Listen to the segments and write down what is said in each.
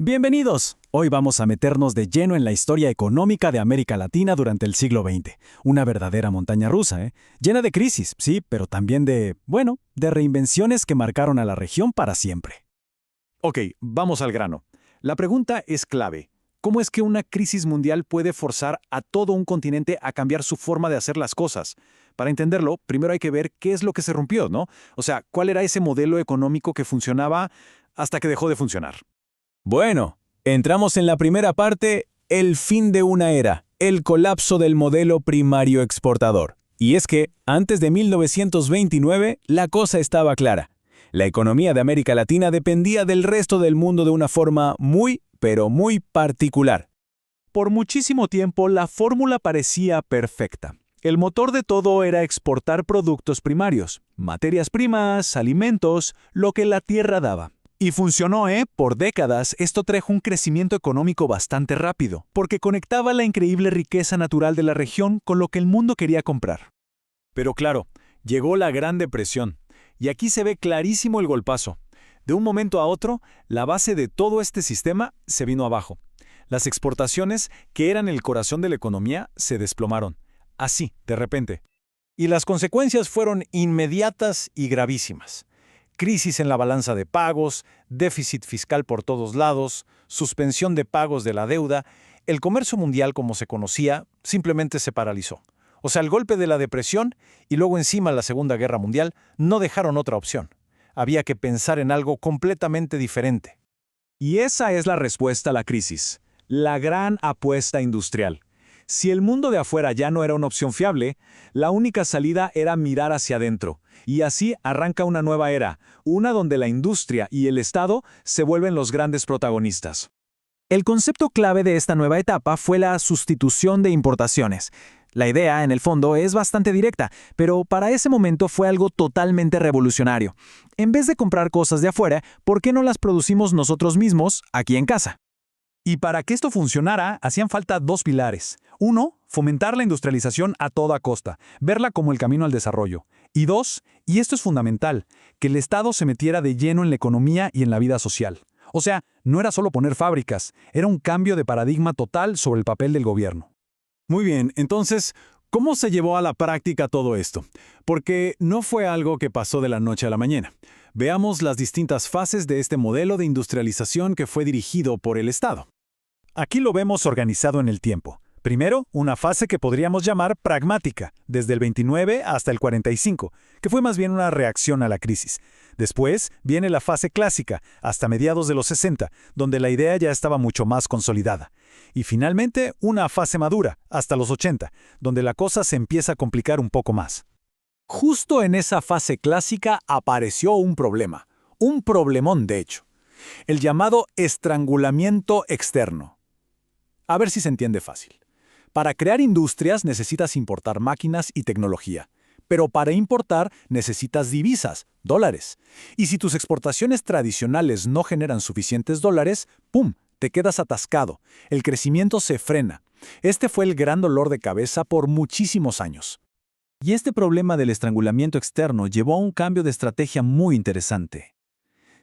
Bienvenidos. Hoy vamos a meternos de lleno en la historia económica de América Latina durante el siglo XX. Una verdadera montaña rusa, ¿eh? Llena de crisis, sí, pero también de reinvenciones que marcaron a la región para siempre. Ok, vamos al grano. La pregunta es clave. ¿Cómo es que una crisis mundial puede forzar a todo un continente a cambiar su forma de hacer las cosas? Para entenderlo, primero hay que ver qué es lo que se rompió, ¿no? O sea, ¿cuál era ese modelo económico que funcionaba hasta que dejó de funcionar? Bueno, entramos en la primera parte, el fin de una era, el colapso del modelo primario exportador. Y es que, antes de 1929, la cosa estaba clara. La economía de América Latina dependía del resto del mundo de una forma pero muy particular. Por muchísimo tiempo, la fórmula parecía perfecta. El motor de todo era exportar productos primarios, materias primas, alimentos, lo que la tierra daba. Y funcionó, ¿eh? Por décadas, esto trajo un crecimiento económico bastante rápido, porque conectaba la increíble riqueza natural de la región con lo que el mundo quería comprar. Pero claro, llegó la Gran Depresión, y aquí se ve clarísimo el golpazo. De un momento a otro, la base de todo este sistema se vino abajo. Las exportaciones, que eran el corazón de la economía, se desplomaron. Así, de repente. Y las consecuencias fueron inmediatas y gravísimas. Crisis en la balanza de pagos, déficit fiscal por todos lados, suspensión de pagos de la deuda. El comercio mundial, como se conocía, simplemente se paralizó. O sea, el golpe de la depresión y luego encima la Segunda Guerra Mundial no dejaron otra opción. Había que pensar en algo completamente diferente. Y esa es la respuesta a la crisis, la gran apuesta industrial. Si el mundo de afuera ya no era una opción fiable, la única salida era mirar hacia adentro. Y así arranca una nueva era, una donde la industria y el Estado se vuelven los grandes protagonistas. El concepto clave de esta nueva etapa fue la sustitución de importaciones. La idea, en el fondo, es bastante directa, pero para ese momento fue algo totalmente revolucionario. En vez de comprar cosas de afuera, ¿por qué no las producimos nosotros mismos, aquí en casa? Y para que esto funcionara, hacían falta dos pilares. Uno, fomentar la industrialización a toda costa, verla como el camino al desarrollo. Y dos, y esto es fundamental, que el Estado se metiera de lleno en la economía y en la vida social. O sea, no era solo poner fábricas, era un cambio de paradigma total sobre el papel del gobierno. Muy bien, entonces, ¿cómo se llevó a la práctica todo esto? Porque no fue algo que pasó de la noche a la mañana. Veamos las distintas fases de este modelo de industrialización que fue dirigido por el Estado. Aquí lo vemos organizado en el tiempo. Primero, una fase que podríamos llamar pragmática, desde el 29 hasta el 45, que fue más bien una reacción a la crisis. Después viene la fase clásica, hasta mediados de los 60, donde la idea ya estaba mucho más consolidada. Y finalmente, una fase madura, hasta los 80, donde la cosa se empieza a complicar un poco más. Justo en esa fase clásica apareció un problemón de hecho, el llamado estrangulamiento externo. A ver si se entiende fácil. Para crear industrias necesitas importar máquinas y tecnología, pero para importar necesitas divisas, dólares. Y si tus exportaciones tradicionales no generan suficientes dólares, ¡pum!, te quedas atascado. El crecimiento se frena. Este fue el gran dolor de cabeza por muchísimos años. Y este problema del estrangulamiento externo llevó a un cambio de estrategia muy interesante.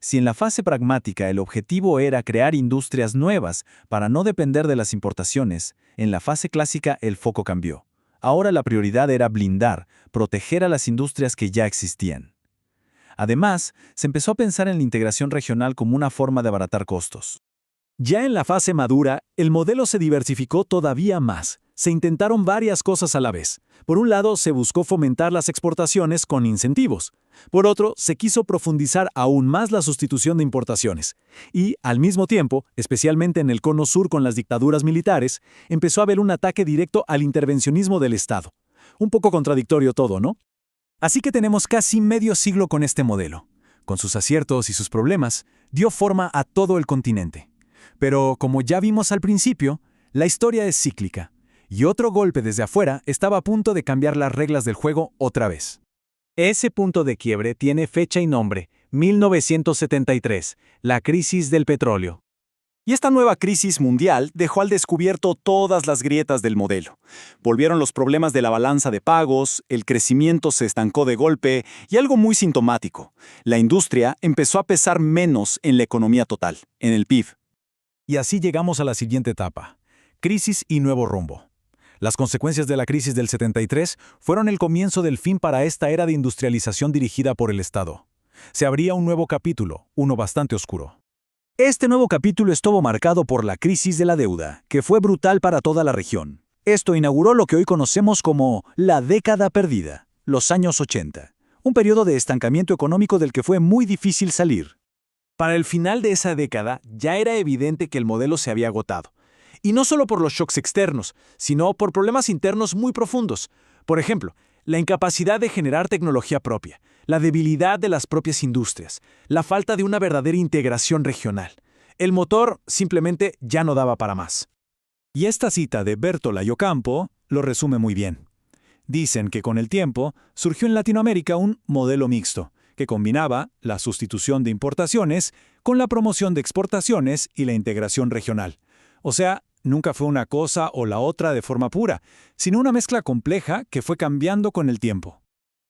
Si en la fase pragmática el objetivo era crear industrias nuevas para no depender de las importaciones, en la fase clásica el foco cambió. Ahora la prioridad era blindar, proteger a las industrias que ya existían. Además, se empezó a pensar en la integración regional como una forma de abaratar costos. Ya en la fase madura, el modelo se diversificó todavía más. Se intentaron varias cosas a la vez. Por un lado, se buscó fomentar las exportaciones con incentivos. Por otro, se quiso profundizar aún más la sustitución de importaciones. Y, al mismo tiempo, especialmente en el cono sur con las dictaduras militares, empezó a haber un ataque directo al intervencionismo del Estado. Un poco contradictorio todo, ¿no? Así que tenemos casi medio siglo con este modelo. Con sus aciertos y sus problemas, dio forma a todo el continente. Pero, como ya vimos al principio, la historia es cíclica. Y otro golpe desde afuera estaba a punto de cambiar las reglas del juego otra vez. Ese punto de quiebre tiene fecha y nombre, 1973, la crisis del petróleo. Y esta nueva crisis mundial dejó al descubierto todas las grietas del modelo. Volvieron los problemas de la balanza de pagos, el crecimiento se estancó de golpe y algo muy sintomático, la industria empezó a pesar menos en la economía total, en el PIB. Y así llegamos a la siguiente etapa: crisis y nuevo rumbo. Las consecuencias de la crisis del 73 fueron el comienzo del fin para esta era de industrialización dirigida por el Estado. Se abría un nuevo capítulo, uno bastante oscuro. Este nuevo capítulo estuvo marcado por la crisis de la deuda, que fue brutal para toda la región. Esto inauguró lo que hoy conocemos como la década perdida, los años 80, un periodo de estancamiento económico del que fue muy difícil salir. Para el final de esa década ya era evidente que el modelo se había agotado. Y no solo por los shocks externos, sino por problemas internos muy profundos. Por ejemplo, la incapacidad de generar tecnología propia, la debilidad de las propias industrias, la falta de una verdadera integración regional. El motor simplemente ya no daba para más. Y esta cita de Bertola y Ocampo lo resume muy bien. Dicen que con el tiempo surgió en Latinoamérica un modelo mixto, que combinaba la sustitución de importaciones con la promoción de exportaciones y la integración regional. O sea, nunca fue una cosa o la otra de forma pura, sino una mezcla compleja que fue cambiando con el tiempo.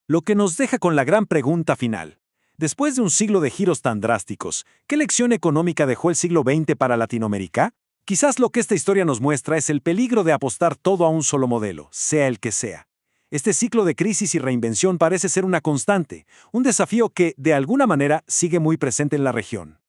Lo que nos deja con la gran pregunta final. Después de un siglo de giros tan drásticos, ¿qué lección económica dejó el siglo XX para Latinoamérica? Quizás lo que esta historia nos muestra es el peligro de apostar todo a un solo modelo, sea el que sea. Este ciclo de crisis y reinvención parece ser una constante, un desafío que, de alguna manera, sigue muy presente en la región.